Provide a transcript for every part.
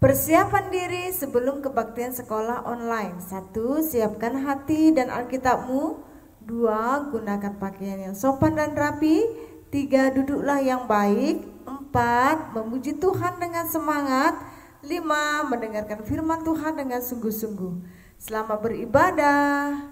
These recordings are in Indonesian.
Persiapan diri sebelum kebaktian sekolah online. 1. Siapkan hati dan Alkitabmu. 2. Gunakan pakaian yang sopan dan rapi. 3. Duduklah yang baik. 4. Memuji Tuhan dengan semangat. 5. Mendengarkan firman Tuhan dengan sungguh-sungguh. Selamat beribadah.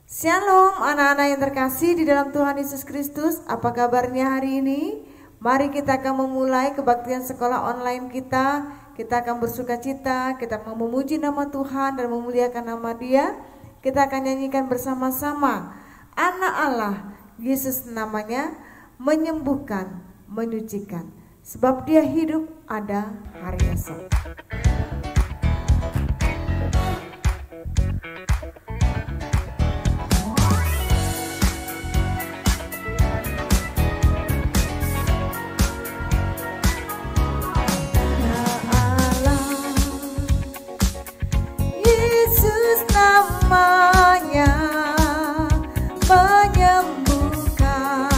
Shalom anak-anak yang terkasih di dalam Tuhan Yesus Kristus. Apa kabarnya hari ini? Mari kita akan memulai kebaktian sekolah online kita. Kita akan bersuka cita, kita akan memuji nama Tuhan dan memuliakan nama Dia. Kita akan nyanyikan bersama-sama Anak Allah, Yesus namanya, menyembuhkan, menyucikan. Sebab Dia hidup ada hari esok. Namanya menyembuhkan,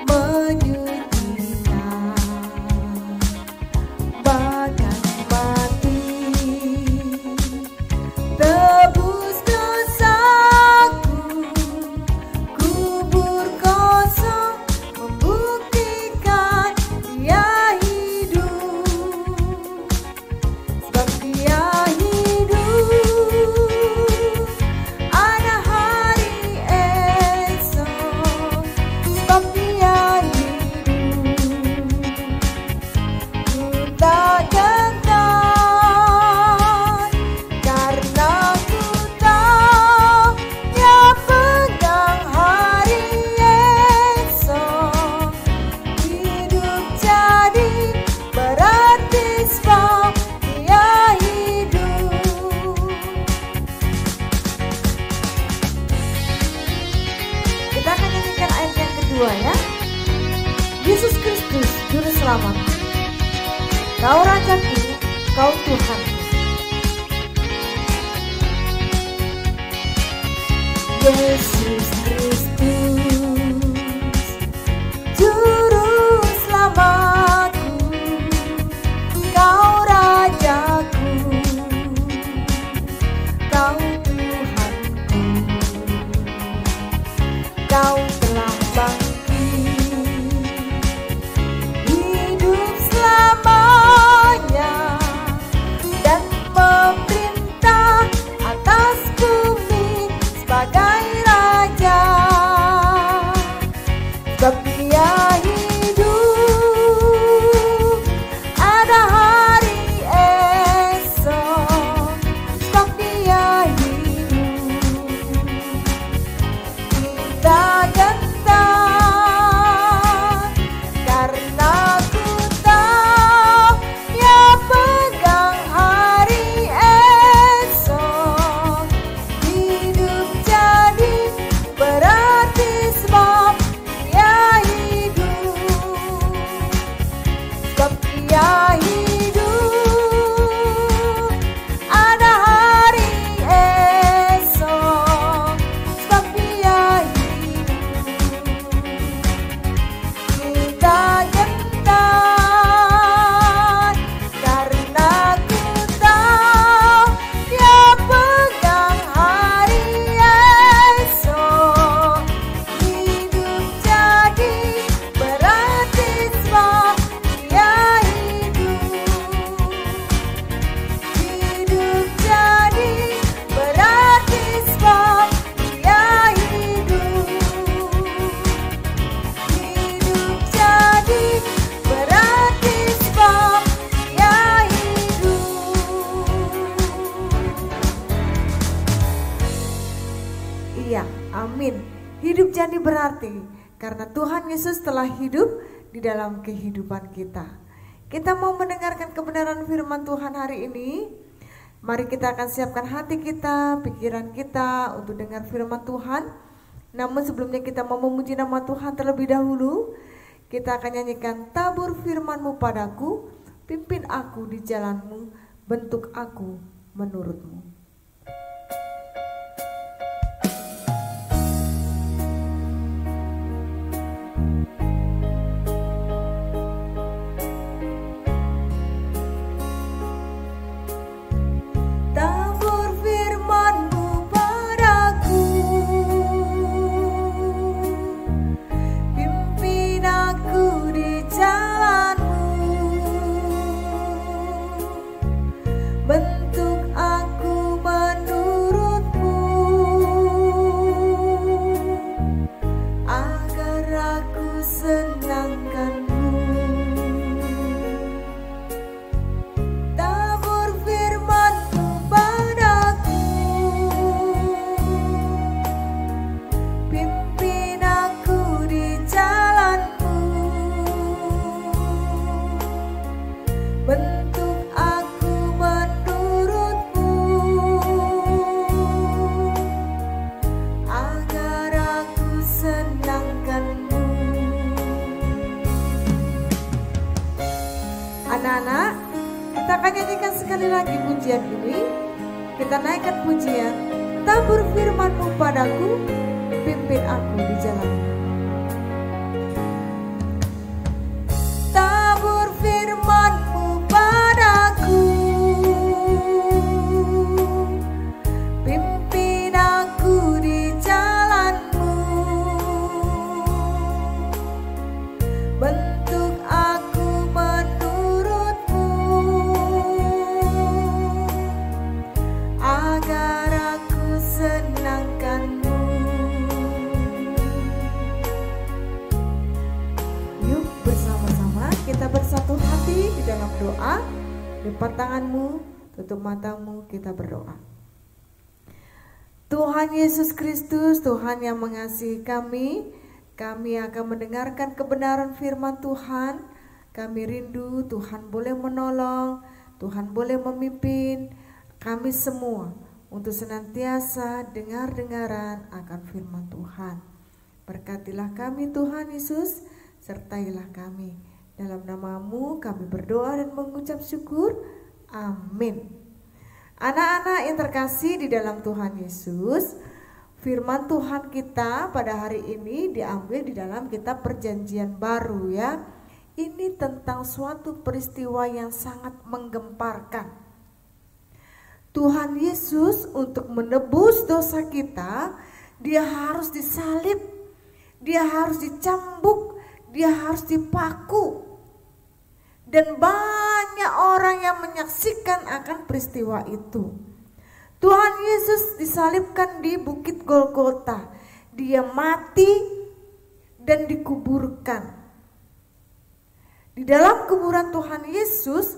menyucikan, bahkan mati, tebus dosaku, kubur kosong, membuktikan Dia hidup, sebab Dia ya. Yesus Kristus Juru Selamat, Kau Rajaku, Kau Tuhanku. Yesus Kristus Juru Selamatku, Kau Rajaku, Kau Tuhanku. Kau telah bangkit, hidup selamanya, dan memerintah atas bumi sebagai Raja. Sebab Dia hidup, ada hari esok. Sebab Dia hidup, kita gentar, karena ku tahu Dia pegang hari esok. Hidup jadi berarti sebab Dia hidup, sebab Dia hidup, ada hari esok. Sebab Dia kita gentar, karena ku tahu Dia pegang hari esok. Hidup jadi berarti sebab Dia hidup. Hidup jadi berarti sebab Dia hidup. Hidup jadi berarti sebab Dia hidup. Iya, amin. Hidup jadi berarti karena Tuhan Yesus telah hidup di dalam kehidupan kita. Kita mau mendengarkan kebenaran firman Tuhan hari ini. Mari kita akan siapkan hati kita, pikiran kita untuk dengar firman Tuhan. Namun sebelumnya kita mau memuji nama Tuhan terlebih dahulu. Kita akan nyanyikan tabur firman-Mu padaku, pimpin aku di jalan-Mu, bentuk aku menurut-Mu. Anak-anak, kita akan nyanyikan sekali lagi pujian ini. Kita naikkan pujian, tabur firman-Mu padaku, pimpin aku di jalan-Mu. Tabur firman-Mu padaku, pimpin aku di jalan-Mu. Bentuk aku menurut-Mu, agar aku senangkan-Mu. Yuk bersama-sama kita bersatu hati di dalam doa. Lipat tanganmu, tutup matamu, kita berdoa. Tuhan Yesus Kristus, Tuhan yang mengasihi kami akan mendengarkan kebenaran firman Tuhan. Kami rindu Tuhan boleh menolong, Tuhan boleh memimpin kami semua untuk senantiasa dengar-dengaran akan firman Tuhan. Berkatilah kami Tuhan Yesus, sertailah kami. Dalam nama-Mu kami berdoa dan mengucap syukur. Amin. Anak-anak yang terkasih di dalam Tuhan Yesus, firman Tuhan kita pada hari ini diambil di dalam kitab Perjanjian Baru ya. Ini tentang suatu peristiwa yang sangat menggemparkan. Tuhan Yesus untuk menebus dosa kita, Dia harus disalib, Dia harus dicambuk, Dia harus dipaku. Dan banyak orang yang menyaksikan akan peristiwa itu. Tuhan Yesus disalibkan di Bukit Golgota. Dia mati dan dikuburkan. Di dalam kuburan Tuhan Yesus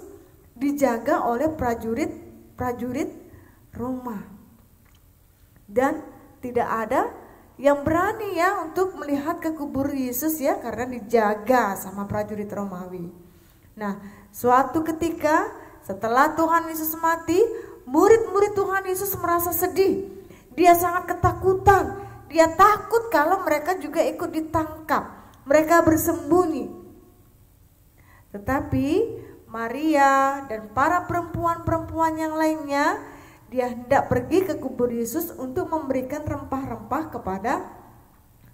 dijaga oleh prajurit Roma. Dan tidak ada yang berani ya untuk melihat ke kubur Yesus ya, karena dijaga sama prajurit Romawi. Nah, suatu ketika setelah Tuhan Yesus mati, murid-murid Tuhan Yesus merasa sedih. Dia sangat ketakutan. Dia takut kalau mereka juga ikut ditangkap. Mereka bersembunyi. Tetapi Maria dan para perempuan-perempuan yang lainnya, dia hendak pergi ke kubur Yesus untuk memberikan rempah-rempah kepada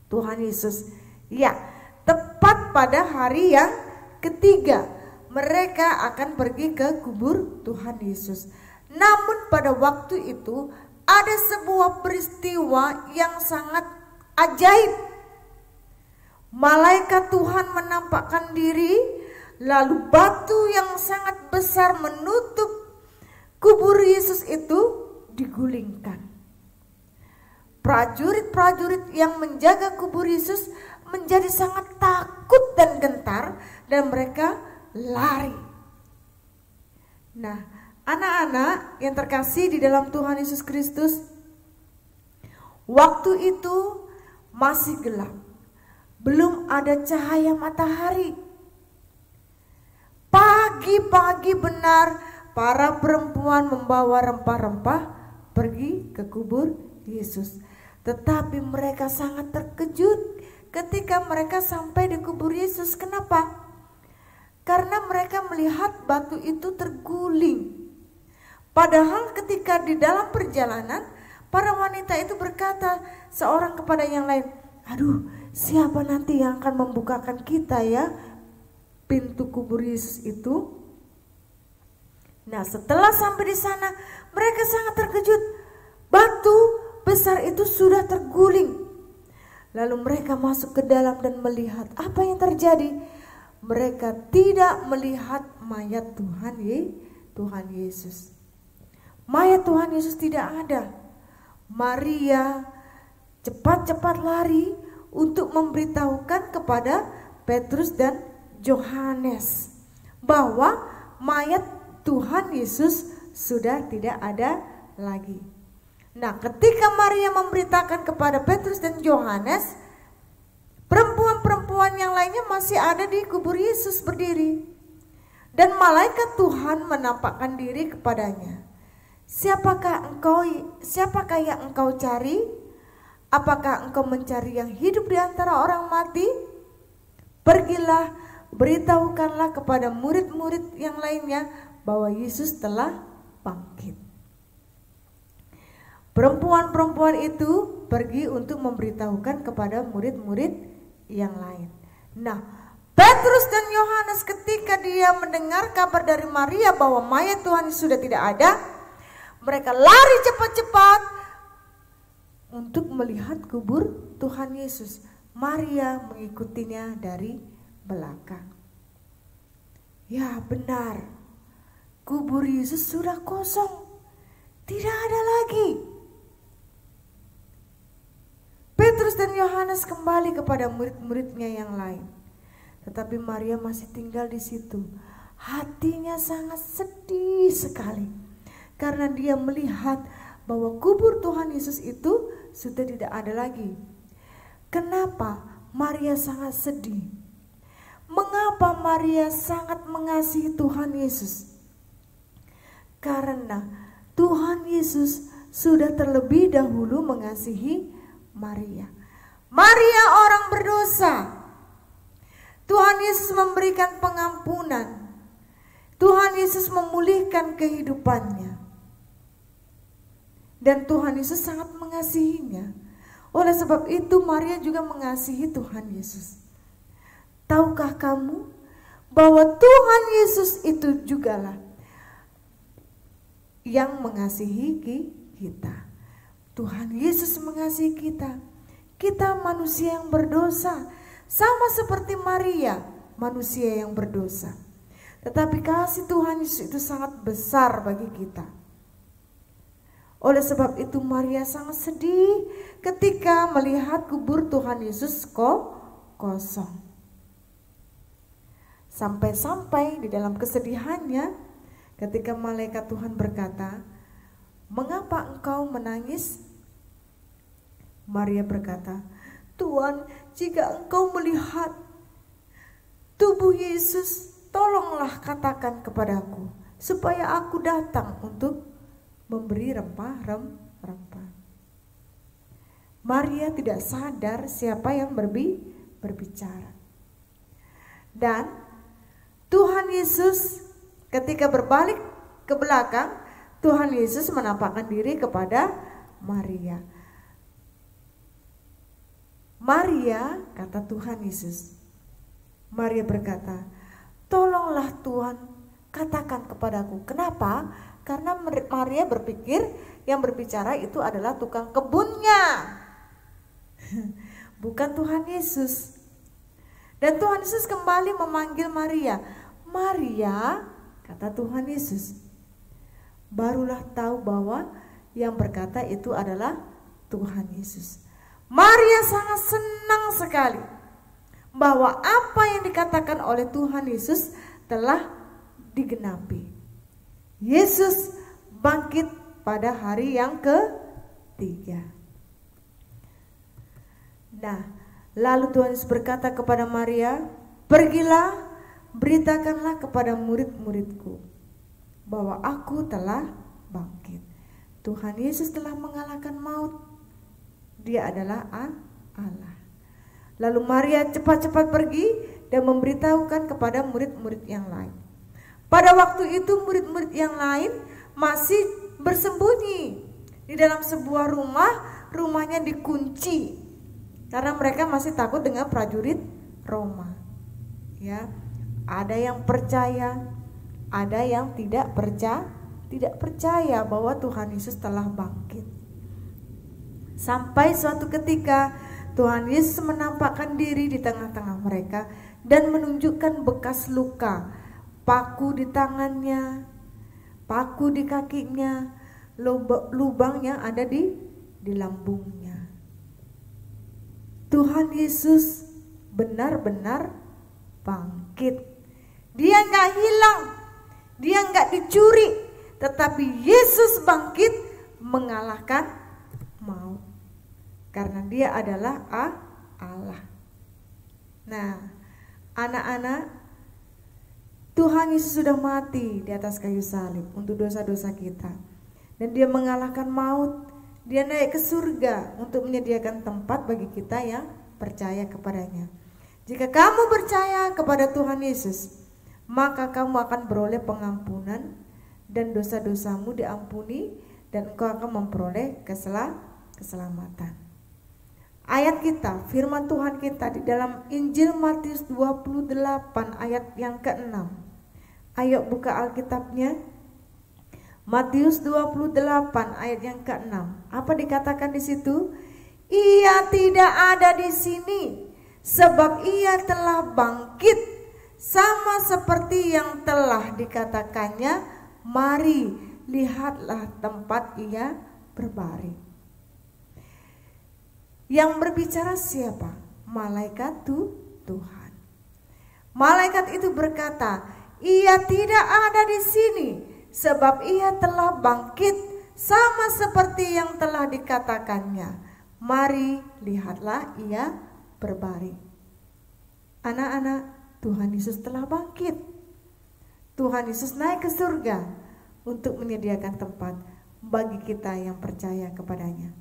Tuhan Yesus. Ya, tepat pada hari yang ketiga mereka akan pergi ke kubur Tuhan Yesus. Namun pada waktu itu ada sebuah peristiwa yang sangat ajaib. Malaikat Tuhan menampakkan diri, lalu batu yang sangat besar menutup kubur Yesus itu digulingkan. Prajurit-prajurit yang menjaga kubur Yesus menjadi sangat takut dan gentar, dan mereka lari. Nah, anak-anak yang terkasih di dalam Tuhan Yesus Kristus, waktu itu masih gelap, belum ada cahaya matahari. Pagi-pagi benar para perempuan membawa rempah-rempah pergi ke kubur Yesus. Tetapi mereka sangat terkejut ketika mereka sampai di kubur Yesus. Kenapa? Karena mereka melihat batu itu terguling. Padahal ketika di dalam perjalanan, para wanita itu berkata seorang kepada yang lain, "Aduh, siapa nanti yang akan membukakan kita ya pintu kubur Yesus itu?" Nah, setelah sampai di sana, mereka sangat terkejut. Batu besar itu sudah terguling. Lalu mereka masuk ke dalam dan melihat apa yang terjadi. Mereka tidak melihat mayat Tuhan Yesus. Mayat Tuhan Yesus tidak ada. Maria cepat-cepat lari untuk memberitahukan kepada Petrus dan Yohanes bahwa mayat Tuhan Yesus sudah tidak ada lagi. Nah, ketika Maria memberitakan kepada Petrus dan Yohanes, perempuan-perempuan yang lainnya masih ada di kubur Yesus berdiri. Dan malaikat Tuhan menampakkan diri kepadanya. Siapakah yang engkau cari? Apakah engkau mencari yang hidup di antara orang mati? Pergilah, beritahukanlah kepada murid-murid yang lainnya bahwa Yesus telah bangkit. Perempuan-perempuan itu pergi untuk memberitahukan kepada murid-murid yang lain. Nah, Petrus dan Yohanes ketika dia mendengar kabar dari Maria bahwa mayat Tuhan Yesus sudah tidak ada, mereka lari cepat-cepat untuk melihat kubur Tuhan Yesus. Maria mengikutinya dari belakang. Ya benar, kubur Yesus sudah kosong, tidak ada lagi. Petrus dan Yohanes kembali kepada murid-muridnya yang lain. Tetapi Maria masih tinggal di situ. Hatinya sangat sedih sekali karena dia melihat bahwa kubur Tuhan Yesus itu sudah tidak ada lagi. Kenapa Maria sangat sedih? Mengapa Maria sangat mengasihi Tuhan Yesus? Karena Tuhan Yesus sudah terlebih dahulu mengasihi Maria. Maria orang berdosa. Tuhan Yesus memberikan pengampunan. Tuhan Yesus memulihkan kehidupannya. Dan Tuhan Yesus sangat mengasihinya. Oleh sebab itu Maria juga mengasihi Tuhan Yesus. Tahukah kamu bahwa Tuhan Yesus itu jugalah yang mengasihi kita. Tuhan Yesus mengasihi kita. Kita manusia yang berdosa, sama seperti Maria, manusia yang berdosa. Tetapi kasih Tuhan Yesus itu sangat besar bagi kita. Oleh sebab itu Maria sangat sedih ketika melihat kubur Tuhan Yesus kosong. Sampai-sampai di dalam kesedihannya ketika malaikat Tuhan berkata, "Mengapa engkau menangis?" Maria berkata, "Tuhan, jika engkau melihat tubuh Yesus, tolonglah katakan kepadaku supaya aku datang untuk memberi rempah-rempah." Maria tidak sadar siapa yang berbicara. Dan Tuhan Yesus ketika berbalik ke belakang, Tuhan Yesus menampakkan diri kepada Maria. "Maria," kata Tuhan Yesus. Maria berkata, "Tolonglah Tuhan, katakan kepadaku." Kenapa? Karena Maria berpikir yang berbicara itu adalah tukang kebunnya, bukan Tuhan Yesus. Dan Tuhan Yesus kembali memanggil Maria. "Maria," kata Tuhan Yesus. Barulah tahu bahwa yang berkata itu adalah Tuhan Yesus. Maria sangat senang sekali bahwa apa yang dikatakan oleh Tuhan Yesus telah digenapi. Yesus bangkit pada hari yang ketiga. Nah, lalu Tuhan Yesus berkata kepada Maria, "Pergilah, beritakanlah kepada murid-muridku bahwa aku telah bangkit." Tuhan Yesus telah mengalahkan maut. Dia adalah Allah. Lalu Maria cepat-cepat pergi dan memberitahukan kepada murid-murid yang lain. Pada waktu itu murid-murid yang lain masih bersembunyi di dalam sebuah rumah. Rumahnya dikunci karena mereka masih takut dengan prajurit Roma. Ya, ada yang percaya, ada yang tidak percaya bahwa Tuhan Yesus telah bangkit. Sampai suatu ketika Tuhan Yesus menampakkan diri di tengah-tengah mereka dan menunjukkan bekas luka, paku di tangannya, paku di kakinya, lubang yang ada di lambungnya. Tuhan Yesus benar-benar bangkit. Dia nggak hilang, dia nggak dicuri, tetapi Yesus bangkit mengalahkan maut. Karena dia adalah Allah. Nah, anak-anak, Tuhan Yesus sudah mati di atas kayu salib untuk dosa-dosa kita. Dan dia mengalahkan maut. Dia naik ke surga untuk menyediakan tempat bagi kita yang percaya kepadanya. Jika kamu percaya kepada Tuhan Yesus, maka kamu akan beroleh pengampunan dan dosa-dosamu diampuni dan engkau akan memperoleh keselamatan. Ayat kita, firman Tuhan kita di dalam Injil Matius 28 ayat yang ke-6. Ayo buka Alkitabnya. Matius 28 ayat yang ke-6. Apa dikatakan di situ? Ia tidak ada di sini, sebab ia telah bangkit, sama seperti yang telah dikatakannya. Mari, lihatlah tempat ia berbaring. Yang berbicara siapa? Malaikat Tuhan. Malaikat itu berkata, ia tidak ada di sini, sebab ia telah bangkit, sama seperti yang telah dikatakannya. Mari, lihatlah ia berbaring. Anak-anak, Tuhan Yesus telah bangkit. Tuhan Yesus naik ke surga untuk menyediakan tempat bagi kita yang percaya kepadanya.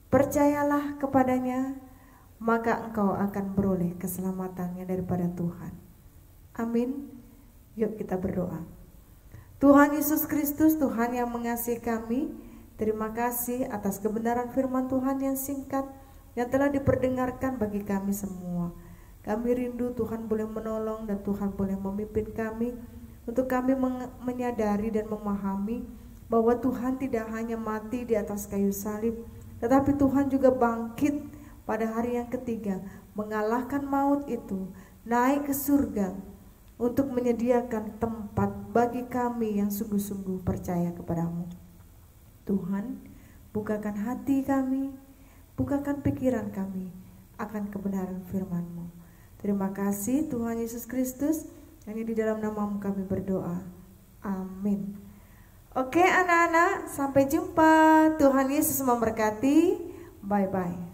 Percayalah kepadanya, maka engkau akan beroleh keselamatannya daripada Tuhan. Amin. Yuk kita berdoa. Tuhan Yesus Kristus, Tuhan yang mengasihi kami, terima kasih atas kebenaran firman Tuhan yang singkat yang telah diperdengarkan bagi kami semua. Kami rindu Tuhan boleh menolong dan Tuhan boleh memimpin kami untuk kami menyadari dan memahami bahwa Tuhan tidak hanya mati di atas kayu salib, tetapi Tuhan juga bangkit pada hari yang ketiga, mengalahkan maut itu, naik ke surga untuk menyediakan tempat bagi kami yang sungguh-sungguh percaya kepadamu. Tuhan, bukakan hati kami, bukakan pikiran kami akan kebenaran firman-Mu. Terima kasih Tuhan Yesus Kristus, hanya di dalam nama-Mu kami berdoa. Amin. Oke anak-anak, sampai jumpa. Tuhan Yesus memberkati. Bye-bye.